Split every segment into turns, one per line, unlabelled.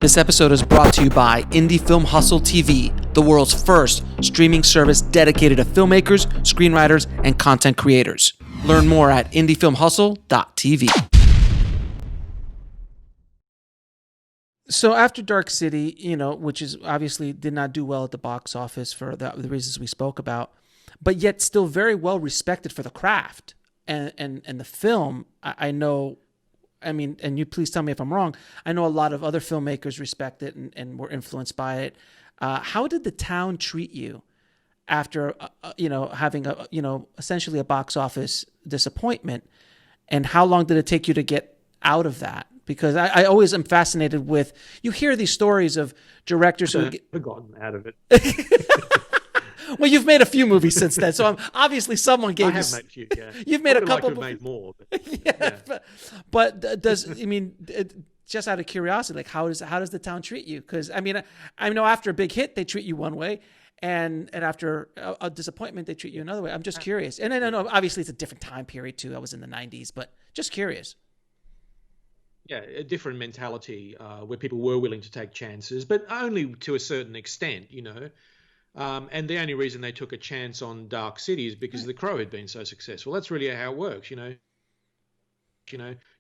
This episode is brought to you by Indie Film Hustle TV, the world's first streaming service dedicated to filmmakers, screenwriters, and content creators. Learn more at indiefilmhustle.tv. So after Dark City, which is obviously did not do well at the box office for the reasons we spoke about, but yet still very well respected for the craft and the film, I know. I mean, and you please tell me if I'm wrong. I know a lot of other filmmakers respect it and were influenced by it. How did the town treat you after, having essentially a box office disappointment? And how long did it take you to get out of that? Because I always am fascinated with, you hear these stories of directors who
I've gotten out of it.
Well, you've made a few movies since then, so obviously someone gave you.
I have made a few. Yeah,
you've made a couple.
Like to have made more.
But just out of curiosity, like how does the town treat you? Because I know after a big hit they treat you one way, and after a disappointment they treat you another way. I'm just curious, and I know obviously it's a different time period too. I was in the '90s, but just curious.
Yeah, a different mentality where people were willing to take chances, but only to a certain extent, And the only reason they took a chance on Dark City is because The Crow had been so successful. That's really how it works, You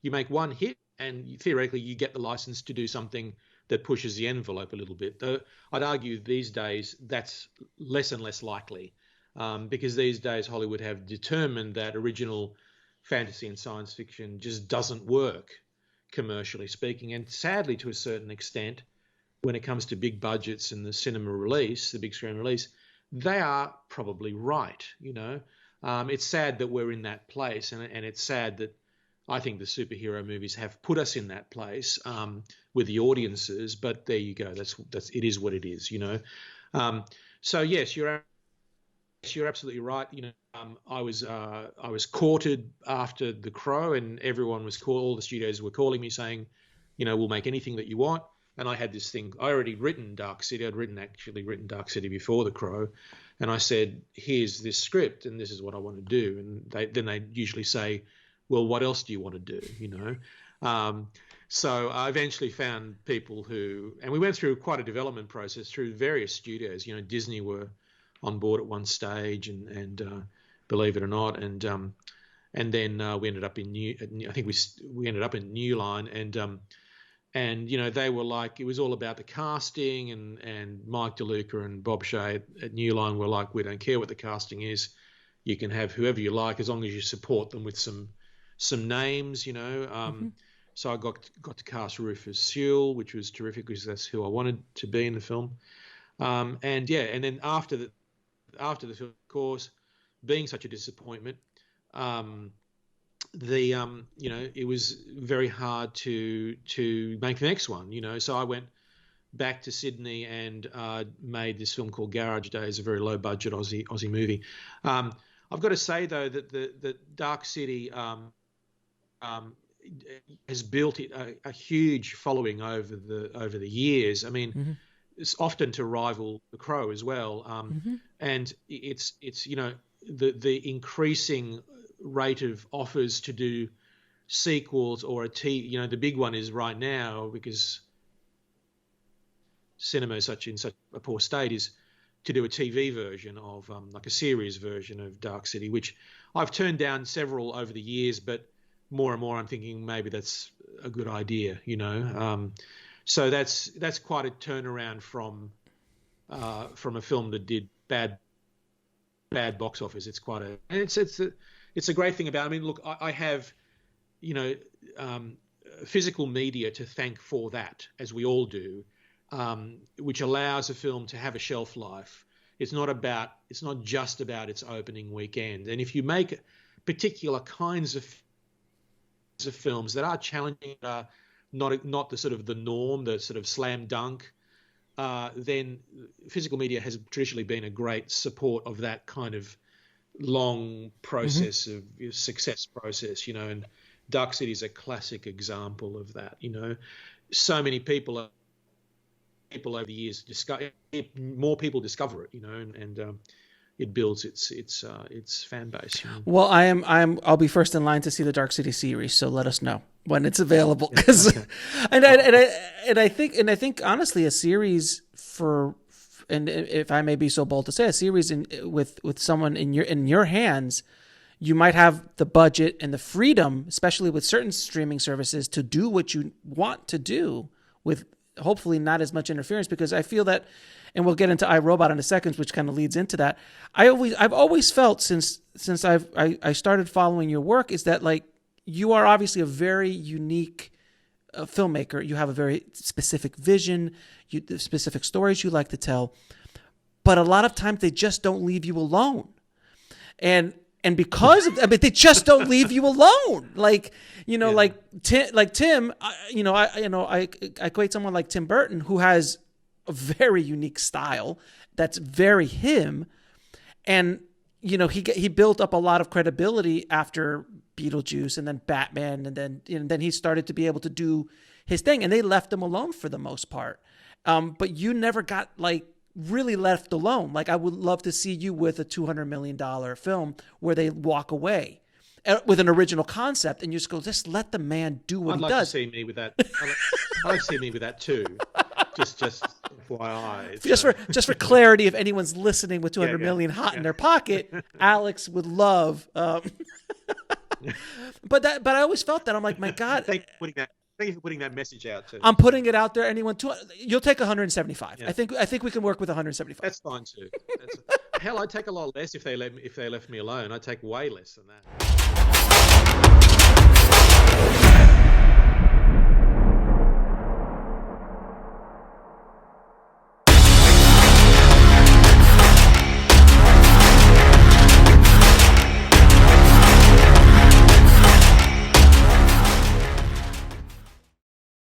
make one hit and theoretically you get the license to do something that pushes the envelope a little bit. Though I'd argue these days that's less and less likely because these days Hollywood have determined that original fantasy and science fiction just doesn't work commercially speaking. And sadly, to a certain extent, when it comes to big budgets and the cinema release, the big screen release, they are probably right. It's sad that we're in that place, and it's sad that I think the superhero movies have put us in that place with the audiences. But there you go. That's it is what it is. So yes, you're absolutely right. I was courted after The Crow, and everyone was all the studios were calling me saying, we'll make anything that you want. And I had this thing. I already written Dark City. I'd written Dark City before The Crow, and I said, "Here's this script, and this is what I want to do." And then they usually say, "Well, what else do you want to do?" So I eventually found people and we went through quite a development process through various studios. Disney were on board at one stage, and believe it or not, and then we ended up in we ended up in New Line, and they were like, it was all about the casting, and Mike DeLuca and Bob Shea at New Line were like, we don't care what the casting is, you can have whoever you like as long as you support them with some names, So I got to cast Rufus Sewell, which was terrific because that's who I wanted to be in the film, and then after the film, of course, being such a disappointment, it was very hard to make the next one, so I went back to Sydney and made this film called Garage Days, a very low budget Aussie movie. I've got to say though that Dark City has built a huge following over the years. It's often to rival The Crow as well, and it's the increasing rate of offers to do sequels or the big one is right now, because cinema is in such a poor state, is to do a TV version of like a series version of Dark City, which I've turned down several over the years, but more and more I'm thinking maybe that's a good idea, so that's quite a turnaround from a film that did bad box office. It's quite it's a great thing about. Look, I have, physical media to thank for that, as we all do, which allows a film to have a shelf life. It's not just about its opening weekend. And if you make particular kinds of films that are challenging, not the sort of the norm, the sort of slam dunk, then physical media has traditionally been a great support of that kind of long process of success process, and Dark City is a classic example of that. So many people over the years more people discover it, and it builds its fan base.
Well, I'll be first in line to see the Dark City series, so let us know when it's available. Because,
Okay.
I think honestly, a series and if I may be so bold to say, a series with someone in your hands, you might have the budget and the freedom, especially with certain streaming services, to do what you want to do with hopefully not as much interference. Because I feel that, and we'll get into iRobot in a second, which kind of leads into that. I've always felt since I started following your work is that, like, you are obviously a very unique filmmaker. You have a very specific vision, the specific stories you like to tell, but a lot of times they just don't leave you alone. And because of, they just don't leave you alone. Like, like Tim, I equate someone like Tim Burton, who has a very unique style that's very him. And, he built up a lot of credibility after Beetlejuice and then Batman. And then he started to be able to do his thing, and they left him alone for the most part. But you never got really left alone. Like, I would love to see you with a $200 million film where they walk away with an original concept and you just let the man do what he does.
I'd like to see me with that. I'd like to see me with that too. Just FYI.
Just for clarity, if anyone's listening with 200 million hot in their pocket, Alex would love. But I always felt that. I'm like, my God.
Thank you for putting that message out too.
I'm putting it out there. Anyone, you'll take 175. Yeah. I think we can work with 175.
That's fine too. Hell, I'd take a lot less if they left me alone. I'd take way less than that.